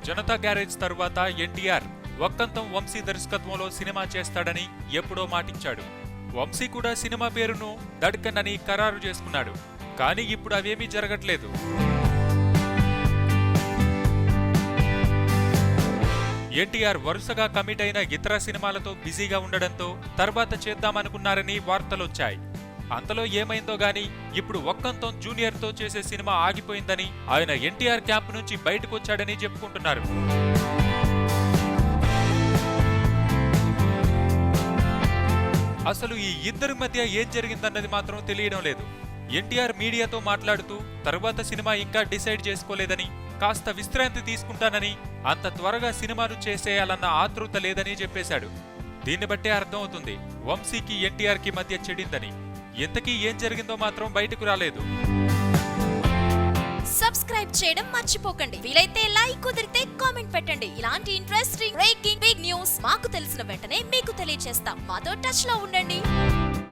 Janata garage తరువాత ఎన్టీఆర్ వక్కంతం వంశీ దర్శకత్వంలో cinema చేస్తాడని ఎప్పుడో మాటిచ్చాడు. వంశీ కూడా సినిమా పేరును దడ్కన్ అని ఖరారు చేసుకున్నాడు. కానీ ఇప్పుడు అవేమీ జరగట్లేదు. ఎన్టీఆర్ వరుసగా కమిట్ అయిన ఇతర సినిమాలతో బిజీగా ఉండడంతో తర్వాత చేద్దామనుకున్నారని వార్తలొచ్చాయి. అంతలో ఏమైందో గాని ఇప్పుడు వక్కంతం జూనియర్తో చేసే సినిమా ఆగిపోయిందని, ఆయన ఎన్టీఆర్ క్యాంప్ నుంచి బయటకొచ్చాడని చెప్పుకుంటున్నారు. అసలు ఈ ఇద్దరి మధ్య ఏం జరిగిందన్నది మాత్రం తెలియడం లేదు. ఎన్టీఆర్ మీడియాతో మాట్లాడుతూ తర్వాత సినిమా ఇంకా డిసైడ్ చేసుకోలేదని, కాస్త విశ్రాంతి తీసుకుంటానని, అంత త్వరగా సినిమాను చేసేయాలన్న ఆతృత లేదని చెప్పేశాడు. దీన్ని బట్టే అర్థమవుతుంది వంశీకి ఎన్టీఆర్ కి మధ్య చెడిందని. ఇంతకీ ఏం జరిగిందో మాత్రం బయటకు రాలేదు. సబ్స్క్రైబ్ చేయడం మర్చిపోకండి. వీలైతే లైక్, కుదిరితే కామెంట్ పెట్టండి. ఇలాంటి ఇంట్రెస్టింగ్ బ్రేకింగ్ బిగ్ న్యూస్ మాకు తెలిసిన వెంటనే మీకు తెలియజేస్తాం. మాతో టచ్ లో ఉండండి.